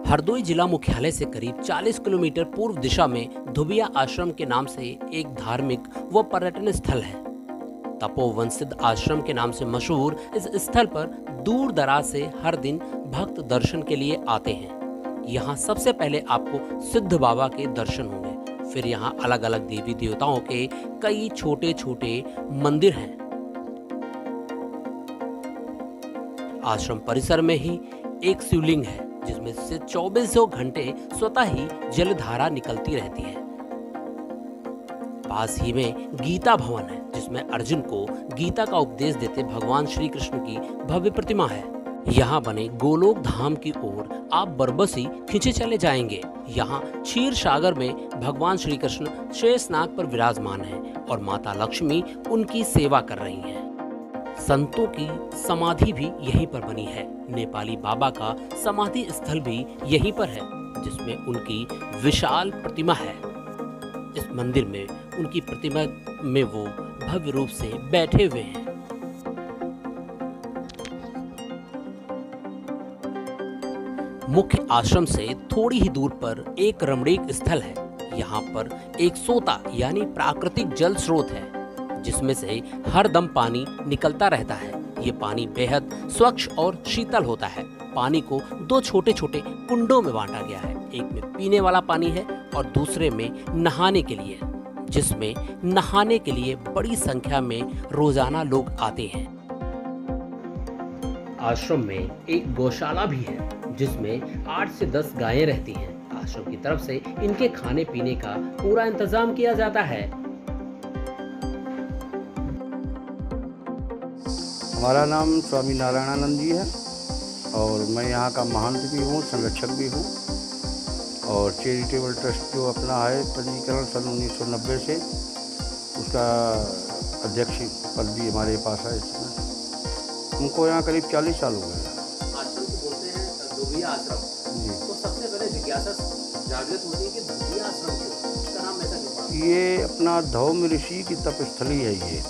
हरदोई जिला मुख्यालय से करीब 40 किलोमीटर पूर्व दिशा में धुबिया आश्रम के नाम से एक धार्मिक व पर्यटन स्थल है। तपोवन सिद्ध आश्रम के नाम से मशहूर इस स्थल पर दूर दराज से हर दिन भक्त दर्शन के लिए आते हैं। यहाँ सबसे पहले आपको सिद्ध बाबा के दर्शन होंगे, फिर यहाँ अलग अलग देवी देवताओं के कई छोटे छोटे मंदिर हैं। आश्रम परिसर में ही एक शिवलिंग है जिसमें से 2400 घंटे स्वतः ही जलधारा निकलती रहती है। पास ही में गीता भवन है जिसमें अर्जुन को गीता का उपदेश देते भगवान श्री कृष्ण की भव्य प्रतिमा है। यहाँ बने गोलोक धाम की ओर आप बरबसी खींचे चले जाएंगे। यहाँ क्षीर सागर में भगवान श्री कृष्ण शेषनाग पर विराजमान हैं और माता लक्ष्मी उनकी सेवा कर रही हैं। संतों की समाधि भी यहीं पर बनी है। नेपाली बाबा का समाधि स्थल भी यहीं पर है जिसमें उनकी विशाल प्रतिमा है। इस मंदिर में उनकी प्रतिमा में वो भव्य रूप से बैठे हुए हैं। मुख्य आश्रम से थोड़ी ही दूर पर एक रमणीक स्थल है। यहाँ पर एक सोता यानी प्राकृतिक जल स्रोत है जिसमें से हर दम पानी निकलता रहता है। ये पानी बेहद स्वच्छ और शीतल होता है। पानी को दो छोटे छोटे कुंडों में बांटा गया है। एक में पीने वाला पानी है और दूसरे में नहाने के लिए, जिसमें नहाने के लिए बड़ी संख्या में रोजाना लोग आते हैं। आश्रम में एक गौशाला भी है जिसमें 8 से 10 गायें रहती हैं। आश्रम की तरफ से इनके खाने पीने का पूरा इंतजाम किया जाता है। हमारा नाम स्वामी नारायणानंद जी है और मैं यहाँ का महंत भी हूँ, संरक्षक भी हूँ और चैरिटेबल ट्रस्ट जो अपना है पंजीकरण सन 1990 से, उसका अध्यक्ष पद भी हमारे पास है। इसमें हमको यहाँ करीब 40 साल हो गए। आश्रम को बोलते हैं धुबिया आश्रम जी। तो सबसे पहले जिज्ञासा जागृत होती है कि धुबिया आश्रम क्यों, इसका नाम ऐसा क्यों पड़ा? ये अपना धौम ऋषि की तपस्थली है ये,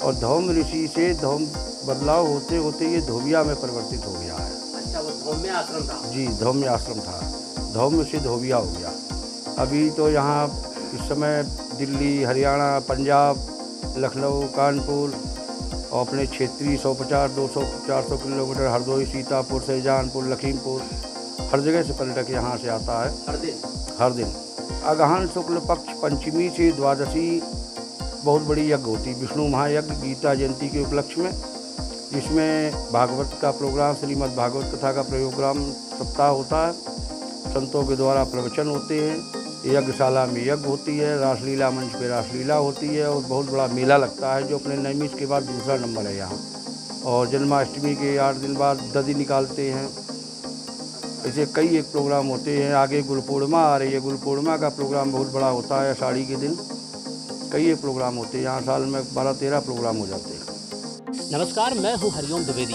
और धौम ऋषि से धौम बदलाव होते होते ये धोबिया में परिवर्तित हो गया है। अच्छा, वो धौम्य आश्रम था? जी, धौम्य आश्रम था। धौम्य से धोबिया हो गया। अभी तो यहाँ इस समय दिल्ली, हरियाणा, पंजाब, लखनऊ, कानपुर और अपने क्षेत्रीय 150, 200, 400 किलोमीटर हरदोई, सीतापुर, शाहजहांपुर, लखीमपुर, हर जगह से पर्यटक यहाँ से आता है हर दिन। अगहन शुक्ल पक्ष पंचमी से द्वादशी बहुत बड़ी यज्ञ होती है, विष्णु महायज्ञ गीता जयंती के उपलक्ष्य में, जिसमें भागवत का प्रोग्राम, श्रीमद् भागवत कथा का प्रोग्राम सप्ताह होता है। संतों के द्वारा प्रवचन होते हैं, यज्ञशाला में यज्ञ होती है, रासलीला मंच पे रासलीला होती है और बहुत बड़ा मेला लगता है जो अपने नैमिष के बाद दूसरा नंबर है यहाँ। और जन्माष्टमी के 8 दिन बाद दधी निकालते हैं। ऐसे कई एक प्रोग्राम होते हैं। आगे गुरु पूर्णिमा आ रही है, गुरु पूर्णिमा का प्रोग्राम बहुत बड़ा होता है आषाढ़ी के दिन। कई एक प्रोग्राम होते हैं यहाँ, साल में 12-13 प्रोग्राम हो जाते हैं। नमस्कार, मैं हूँ हरिओम द्विवेदी।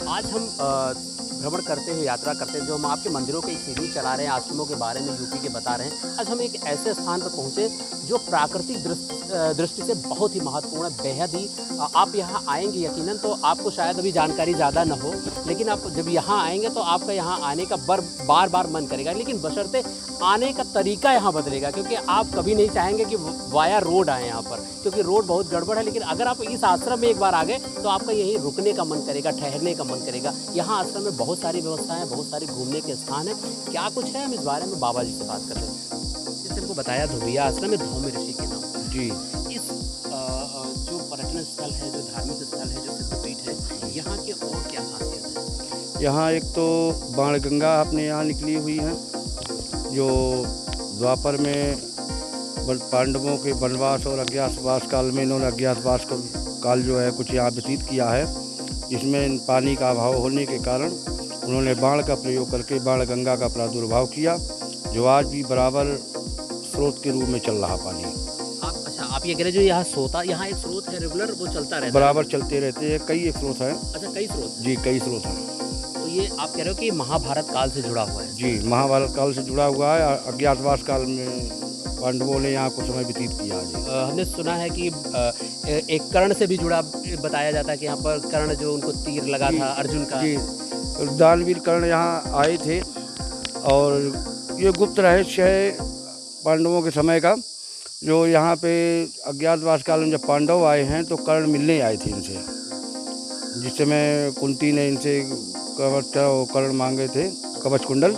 आज हम भ्रमण करते हैं, यात्रा करते हैं, जो हम आपके मंदिरों के सीढ़ी चला रहे हैं, आश्रमों के बारे में यूपी के बता रहे हैं। आज हम एक ऐसे स्थान पर पहुँचे जो प्राकृतिक दृष्टि से बहुत ही महत्वपूर्ण है, बेहद ही। आप यहाँ आएंगे यकीनन तो आपको शायद अभी जानकारी ज़्यादा न हो, लेकिन आप जब यहाँ आएंगे तो आपका यहाँ आने का बार बार मन करेगा। लेकिन बशर्ते आने का तरीका यहाँ बदलेगा, क्योंकि आप कभी नहीं चाहेंगे कि वाया रोड आए यहाँ पर, क्योंकि रोड बहुत गड़बड़ है। लेकिन अगर आप इस आश्रम में एक बार आ गए तो आपका यहीं रुकने का मन करेगा, ठहरने का मन करेगा। यहाँ आश्रम में बहुत सारी व्यवस्थाएं हैं, बहुत सारी घूमने के स्थान हैं। क्या कुछ है, हम इस बारे में बाबा जी से बात करते हैं। जैसे हमको बताया धुबिया आश्रम है धौम्य ऋषि के नाम जी। इस जो पर्यटन स्थल है, जो धार्मिक स्थल है, जो सिद्धपीठ है, यहाँ के और क्या खासियत है? यहाँ एक तो बाणगंगा अपने यहाँ निकली हुई है, जो द्वापर में पांडवों के वनवास और अज्ञातवास काल में इन्होंने अज्ञातवास काल जो है कुछ यहाँ व्यतीत किया है, जिसमें पानी का अभाव होने के कारण उन्होंने बाण का प्रयोग करके बाणगंगा का प्रादुर्भाव किया, जो आज भी बराबर स्रोत के रूप में चल रहा पानी। आप ये कह रहे जो यहाँ सोता, यहाँ एक स्रोत है रेगुलर, वो चलता रहता है? बराबर चलते रहते हैं। कई एक स्रोत है। अच्छा, कई स्रोत? जी, कई स्रोत हैं। तो ये आप कह रहे हो कि महाभारत काल से जुड़ा हुआ है? जी, महाभारत काल से जुड़ा हुआ है। अज्ञातवास काल में पांडवों ने यहाँ कुछ समय व्यतीत किया है। हमने सुना है कि एक कर्ण से भी जुड़ा बताया जाता है कि यहाँ पर कर्ण जो उनको तीर लगा था अर्जुन का। जी, दानवीर कर्ण यहाँ आए थे और ये गुप्त रहस्य है पांडवों के समय का, जो यहाँ पे अज्ञातवास काल में जब पांडव आए हैं तो कर्ण मिलने आए थे इनसे, जिस समय कुंती ने इनसे कर्ण मांगे थे, कवच कुंडल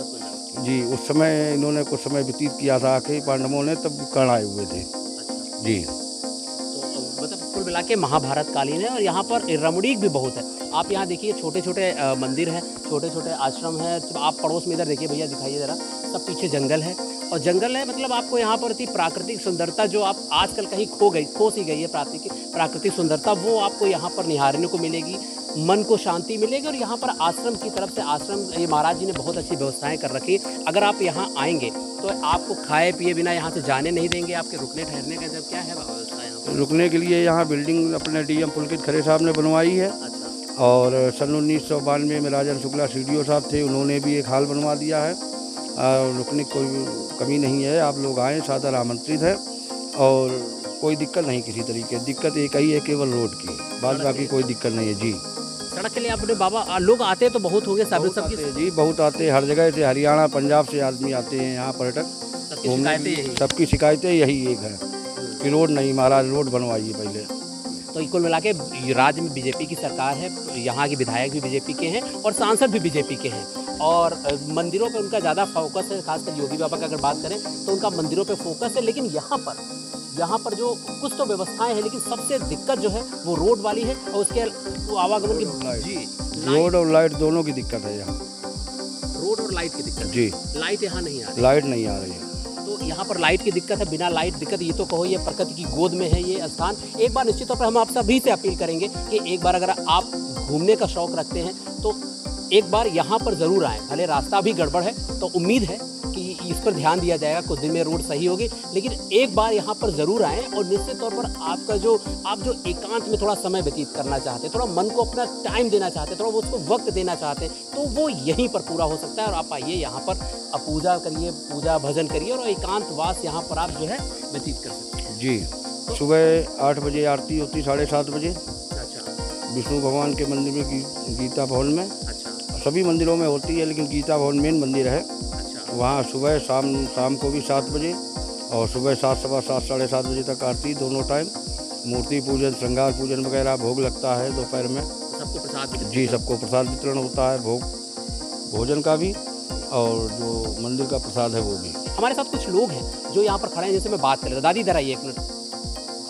जी। उस समय इन्होंने कुछ समय व्यतीत किया था आके पांडवों ने, तब कर्ण आए हुए थे जी। तो मतलब कुल मिला के महाभारत कालीन है और यहाँ पर रमणीक भी बहुत है। आप यहाँ देखिए छोटे छोटे मंदिर हैं, छोटे छोटे आश्रम हैं। तो आप पड़ोस में इधर देखिए भैया, दिखाइए ज़रा, सब पीछे जंगल है और जंगल है, मतलब आपको यहाँ पर इतनी प्राकृतिक सुंदरता जो आप आजकल कहीं खो सी गई है प्राकृतिक सुंदरता, वो आपको यहाँ पर निहारने को मिलेगी, मन को शांति मिलेगी। और यहाँ पर आश्रम की तरफ से ये महाराज जी ने बहुत अच्छी व्यवस्थाएं कर रखी। अगर आप यहाँ आएंगे तो आपको खाए पिए बिना यहाँ से जाने नहीं देंगे। आपके रुकने ठहरने का जब क्या है व्यवस्था यहाँ पर? रुकने के लिए यहाँ बिल्डिंग अपने डीएम पुलकित खरे साहब ने बनवाई है। अच्छा। और सन 1992 में राजन शुक्ला सीडीओ साहब थे, उन्होंने भी एक हाल बनवा दिया है। रुकने की कोई कमी नहीं है, आप लोग आएँ, सादर आमंत्रित है। और कोई दिक्कत नहीं किसी तरीके, दिक्कत एक ही है केवल रोड की, बाद बाकी कोई दिक्कत नहीं है जी। सड़क के लिए अपने बाबा लोग आते तो बहुत होंगे, सबकी जी बहुत आते हैं, हर जगह से, हरियाणा पंजाब से आदमी आते हैं यहाँ पर्यटक। सबकी शिकायतें यही एक है कि रोड नहीं, महाराज रोड बनवाइए पहले। तो कुल मिला के राज्य में बीजेपी की सरकार है, यहाँ के विधायक भी बीजेपी के हैं और सांसद भी बीजेपी के हैं। और मंदिरों पे उनका ज़्यादा फोकस है, खासकर योगी बाबा का अगर बात करें तो उनका मंदिरों पे फोकस है। लेकिन यहाँ पर जो कुछ तो व्यवस्थाएं हैं, लेकिन सबसे दिक्कत जो है वो रोड वाली है और उसके आवागमन की जी, रोड और लाइट दोनों की दिक्कत है यहाँ। रोड और लाइट की दिक्कत जी, लाइट यहाँ नहीं आ रही, लाइट नहीं आ रही है। तो यहाँ पर लाइट की दिक्कत है, बिना लाइट दिक्कत, ये तो कहो ये प्रकृति की गोद में है ये स्थान। एक बार निश्चित तौर पर हम आप सभी से अपील करेंगे कि एक बार अगर आप घूमने का शौक रखते हैं तो एक बार यहाँ पर ज़रूर आएँ। भले रास्ता भी गड़बड़ है, तो उम्मीद है कि इस पर ध्यान दिया जाएगा, कुछ दिन में रोड सही होगी, लेकिन एक बार यहाँ पर ज़रूर आएँ। और निश्चित तौर पर आपका आप जो एकांत में थोड़ा समय व्यतीत करना चाहते हैं, थोड़ा मन को अपना टाइम देना चाहते हैं, थोड़ा उसको वक्त देना चाहते हैं, तो वो यहीं पर पूरा हो सकता है। और आप आइए यहाँ पर, पूजा करिए, पूजा भजन करिए और एकांतवास यहाँ पर आप जो है व्यतीत कर सकते हैं जी। सुबह 8 बजे आरती होती, 7:30 बजे। अच्छा। विष्णु भगवान के मंदिर में, गीता भवन में। अच्छा। सभी मंदिरों में होती है, लेकिन गीता भवन मेन मंदिर है। अच्छा। वहाँ सुबह शाम को भी 7 बजे और सुबह 7, सवा 7, 7:30 बजे तक आरती, दोनों टाइम। मूर्ति पूजन, श्रृंगार पूजन वगैरह, भोग लगता है दोपहर में। सबको प्रसाद जी, सबको प्रसाद वितरण होता है, भोजन का भी और जो मंदिर का प्रसाद है वो भी। हमारे साथ कुछ लोग हैं जो यहाँ पर खड़े हैं, जैसे मैं बात कर रहा था। दादी इधर आइए एक मिनट,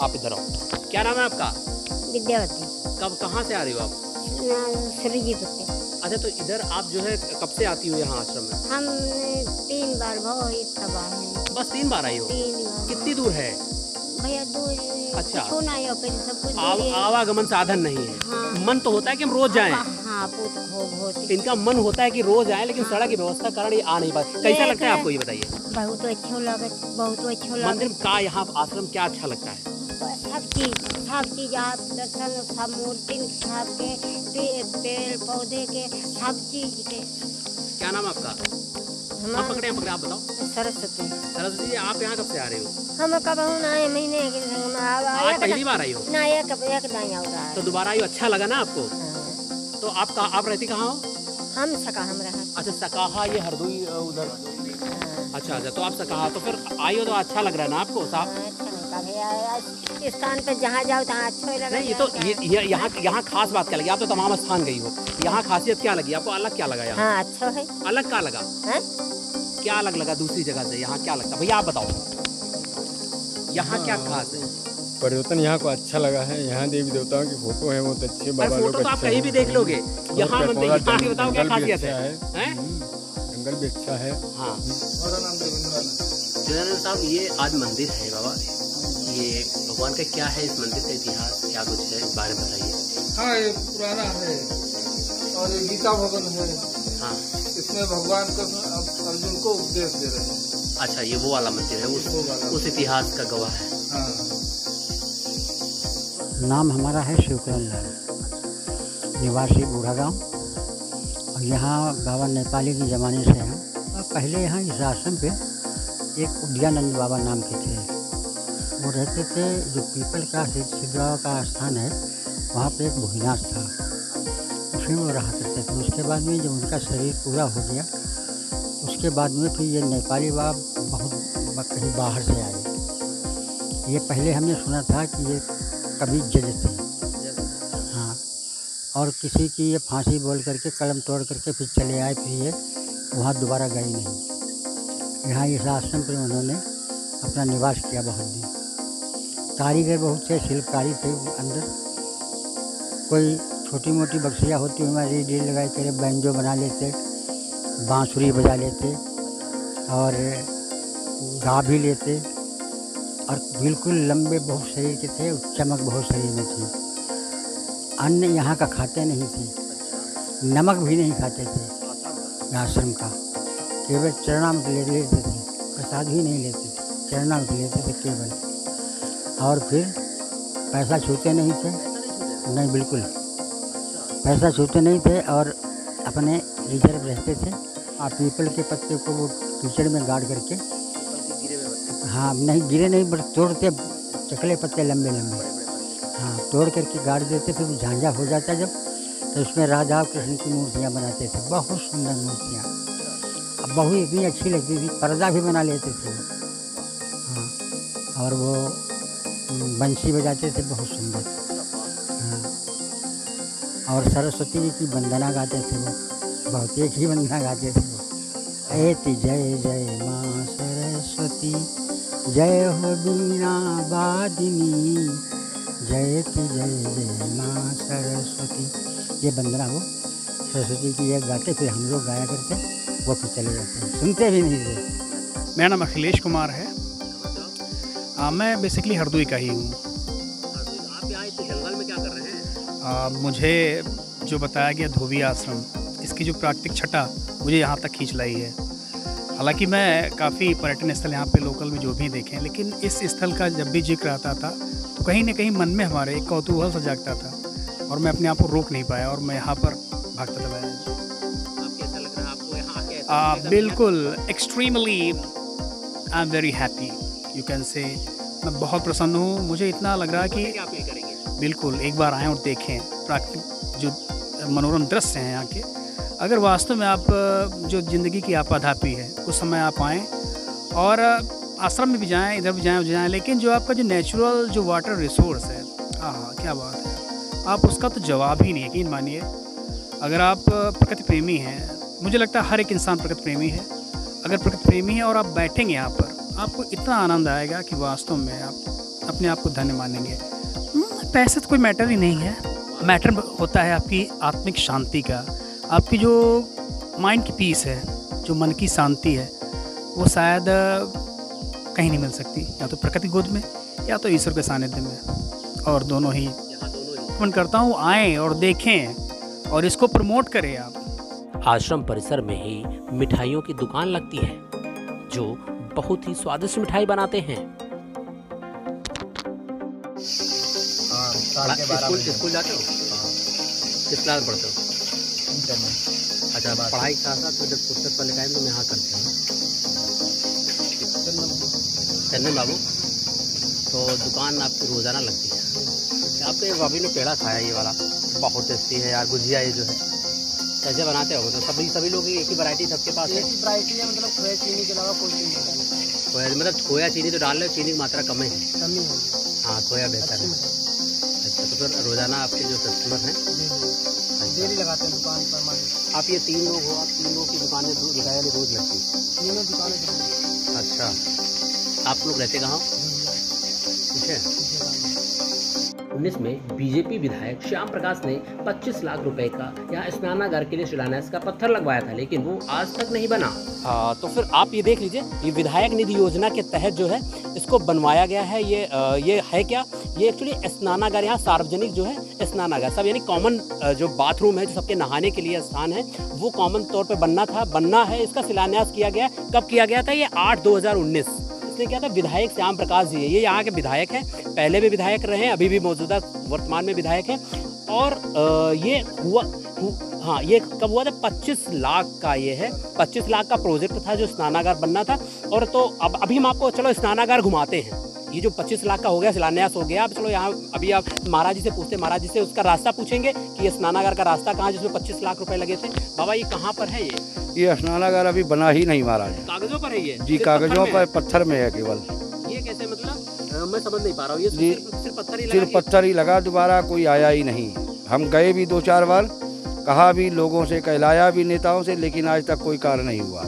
आप इधर आओ। क्या नाम है आपका? विद्यावती। कहाँ से आ रही हो आप? सुरजीपुर। अच्छा, तो इधर आप जो है कब से आती हो यहाँ आश्रम में? हम 3 बार हैं। बस 3 बार आई हो? 3 बार। कितनी दूर है भैया? दूर। अच्छा। सब कुछ आवागमन साधन नहीं है। हाँ। मन तो होता है कि हम रोज जाएं। हाँ, इनका मन होता है कि रोज आए, लेकिन सड़क की व्यवस्था कारण ये आ नहीं पाते। कैसा लगता है आपको, ये बताइए? बहुत अच्छा लगा, बहुत अच्छा लगा। मंदिर का यहाँ आश्रम क्या अच्छा लगता है? सब चीज आप दर्शन, सब मूर्ति, सब के पेड़ पौधे के, सब चीज के। क्या नाम आपका? हम पकड़े आप बताओ। सरस्वती जी, आप यहाँ कब से आ रहे हो? हम कब नए महीने आज पहली बार आई हो? ना, एक नहीं हो रहा है। तो दोबारा आई हो, अच्छा लगा ना आपको? तो आप रहती कहाँ हो? हम सकाहा में रहा। अच्छा, सकाहा, ये हरदोई उधर। अच्छा, तो आप सकाहा, तो फिर आई हो तो अच्छा लग रहा है ना आपको? साहब स्थान पे जहाँ जाओ तहाँ अच्छा ही लगा। ये तो यहाँ खास बात क्या लगी? आप तो तमाम स्थान गई हो, यहाँ खासियत क्या लगी आपको? अलग क्या लगा यहाँ? हाँ, अच्छा है। अलग क्या लगा है? क्या अलग लगा दूसरी जगह से? यहाँ क्या लगता भैया, आप बताओ, यहाँ क्या खास है? परिवर्तन यहाँ को अच्छा लगा है। यहाँ देवी देवताओं की फोटो है, बहुत अच्छे। फोटो तो आप कहीं भी देख लोगे। यहाँ मंदिर, बताओ क्या खासियत है? जंगल भी अच्छा है। हाँ साहब, ये आज मंदिर है बाबा, ये भगवान का क्या है? इस मंदिर का इतिहास क्या कुछ है, इस बारे में बताइए। हाँ, ये पुराना है और ये गीता भवन है। हाँ, इसमें भगवान को अर्जुन को उपदेश दे रहे हैं। अच्छा, ये वो वाला मंदिर है, उस इतिहास का गवाह है। हाँ। नाम हमारा है शिवकरण लाल, निवासी बूढ़ा गांव। और यहाँ बाबा नेपाली के ज़माने से हैं। और पहले यहाँ इस आश्रम पे एक उद्यानंद बाबा नाम के थे, वो रहते थे। जो पीपल का सिद्धराव का स्थान है, वहाँ पे एक भोजनाथ था, उसी में वो रहा करते थे। उसके बाद में जब उनका शरीर पूरा हो गया, उसके उसके बाद में फिर ये नेपाली बाबा बहुत कहीं बाहर से आए। ये पहले हमने सुना था कि ये कभी जज थे, हाँ, और किसी की ये फांसी बोल करके कलम तोड़ करके फिर चले आए, फिर ये वहाँ दोबारा गए नहीं। यहाँ इस आश्रम पर उन्होंने अपना निवास किया बहुत दिन। कारीगर बहुत से शिल्पकारी थे अंदर, कोई छोटी मोटी बक्सियाँ होती उनमें रील लगाए करे बैंजो बना लेते, बांसुरी बजा लेते और गा भी लेते, और बिल्कुल लंबे बहुत शरीर के थे, चमक बहुत शरीर में थी। अन्न यहाँ का खाते नहीं थे, नमक भी नहीं खाते थे आश्रम का, केवल चरणामृत लेते थे, प्रसाद भी नहीं लेते थे, चरणामृत लेते थे केवल। और फिर पैसा छूते नहीं थे, नहीं बिल्कुल पैसा छूते नहीं थे, और अपने रिजर्व रहते थे। आप पीपल के पत्ते को वो कीचड़ में गाड़ करके, हाँ नहीं गिरे नहीं, बस तोड़ते चकले पत्ते लंबे लंबे, हाँ तोड़ करके गाड़ देते, फिर झांझा हो जाता जब, तो उसमें राधा कृष्ण की मूर्तियाँ बनाते थे, बहुत सुंदर मूर्तियाँ। अब बहुत इतनी अच्छी लगती थी, पर्दा भी बना लेते थे वो, हाँ, और वो बंसी बजाते थे बहुत सुंदर, हाँ, और सरस्वती जी की वंदना गाते थे वो, बहुत एक ही वंदना गाते थे वो, ऐति जय जय माँ सरस्वती, जय हो बीणा वादिनी, जयति जय जय माँ सरस्वती। ये वंदना वो सरस्वती की एक गाते, फिर हम लोग गाया करते, वो फिर चले जाते, सुनते भी नहीं थे। मेरा नाम अखिलेश कुमार है। मैं बेसिकली हरदोई का ही हूँ। आप यहाँ इस जंगल में क्या कर रहे हैं? मुझे जो बताया गया धोबी आश्रम, इसकी जो प्राकृतिक छटा मुझे यहाँ तक खींच लाई है। हालांकि मैं काफ़ी पर्यटन स्थल यहाँ पे लोकल में जो भी देखे हैं, लेकिन इस स्थल का जब भी जिक्र आता था तो कहीं ना कहीं मन में हमारे एक कौतूहल सा जागता था, और मैं अपने आप को रोक नहीं पाया, और मैं यहाँ पर भागता चला गया। आपको कैसा लग रहा है, आपको यहाँ आके? बिल्कुल, extremely I am very happy, you can say. मैं बहुत प्रसन्न हूँ। मुझे इतना लग रहा है कि क्या फील करेंगे? बिल्कुल एक बार आएँ और देखें प्राकृतिक जो मनोरम दृश्य हैं यहाँ के। अगर वास्तव में आप जो ज़िंदगी की आपाधापी है, उस समय आप आएँ और आश्रम में भी जाएं, इधर भी जाएं, उधर जाएं, लेकिन जो आपका जो नेचुरल जो वाटर रिसोर्स है, हाँ क्या बात है, आप उसका तो जवाब ही नहीं, यकीन मानिए। अगर आप प्रकृति प्रेमी हैं, मुझे लगता है हर एक इंसान प्रकृति प्रेमी है, अगर प्रकृति प्रेमी है और आप बैठेंगे यहाँ पर, आपको इतना आनंद आएगा कि वास्तव में आप अपने आप को धन्य मानेंगे। पैसे तो कोई मैटर ही नहीं है, मैटर होता है आपकी आत्मिक शांति का, आपकी जो माइंड की पीस है, जो मन की शांति है, वो शायद कहीं नहीं मिल सकती, या तो प्रकृति गोद में या तो ईश्वर के सानिध्य में, और दोनों ही मन करता हूँ आएँ और देखें और इसको प्रमोट करें आप। आश्रम परिसर में ही मिठाइयों की दुकान लगती है, जो बहुत ही स्वादिष्ट मिठाई बनाते हैं। स्कूल जाते हो? किस क्लास पढ़ते हो? अच्छा, पढ़ाई के साथ साथ जब पुस्तक पढ़ने का तो मैं यहाँ करते हैं। चंदन बाबू, तो दुकान आपकी रोज़ाना लगती है। आपके भाभी ने पेड़ा खाया ये वाला, बहुत टेस्टी है यार। गुजिया ये जो है कैसे बनाते हो? तो सभी लोग एक ही वैरायटी सबके पास है? एक ही वैरायटी है, मतलब खोया चीनी के अलावा कोई चीज़ नहीं। खोया मतलब खोया चीनी तो डाल रहे हो, चीनी की मात्रा कम है? कमी होगी। हाँ, खोया बेहतर है। अच्छा, तो फिर रोज़ाना आपके जो कस्टमर हैं डेली लगाते हैं दुकान पर मान। आप ये 3 लोग हो, आप 3 लोग की दुकानें मिठाई रोज़ लगती? तीनों दुकानें। अच्छा, आप लोग रहते कहाँ? ठीक है। 19 में बीजेपी विधायक श्याम प्रकाश ने 25 लाख रुपए का यहाँ स्नानागार के लिए शिलान्यास का पत्थर लगवाया था, लेकिन वो आज तक नहीं बना। तो फिर आप ये देख लीजिए, ये विधायक निधि योजना के तहत जो है इसको बनवाया गया है। ये है क्या? ये एक्चुअली स्नानागार, यहाँ सार्वजनिक जो है स्नानागार, सब यानी कॉमन जो बाथरूम है, जो सबके नहाने के लिए स्थान है, वो कॉमन तौर पे बनना है। इसका शिलान्यास किया गया। कब किया गया था? ये 8/2019 इसने किया था। विधायक श्याम प्रकाश जी है, ये यहाँ के विधायक हैं, पहले भी विधायक रहे हैं, अभी भी मौजूदा वर्तमान में विधायक हैं। और ये हाँ, ये कब हुआ था? 25 लाख का ये है, 25 लाख का प्रोजेक्ट था जो स्नानागार बनना था। और तो अब अभी हम आपको चलो स्नानागार घुमाते हैं। ये जो 25 लाख का हो गया, शिलान्यास हो गया, अब चलो यहाँ अभी आप महाराज जी से पूछते हैं, महाराज जी से उसका रास्ता पूछेंगे कि ये स्नानागार का रास्ता कहाँ, जिसमें 25 लाख रुपए लगे थे। बाबा ये कहाँ पर है? ये स्नानागार अभी बना ही नहीं महाराज। कागजों पर है ये? जी, कागजों पर, पत्थर में है केवल। ये कैसे, मतलब मैं समझ नहीं पा रहा हूँ। ये सिर्फ पत्थर ही लगा? सिर्फ पत्थर ही लगा, दोबारा कोई आया ही नहीं। हम गए भी 2-4 बार, कहा भी, लोगों से कहलाया भी, नेताओं से, लेकिन आज तक कोई कार्य नहीं हुआ।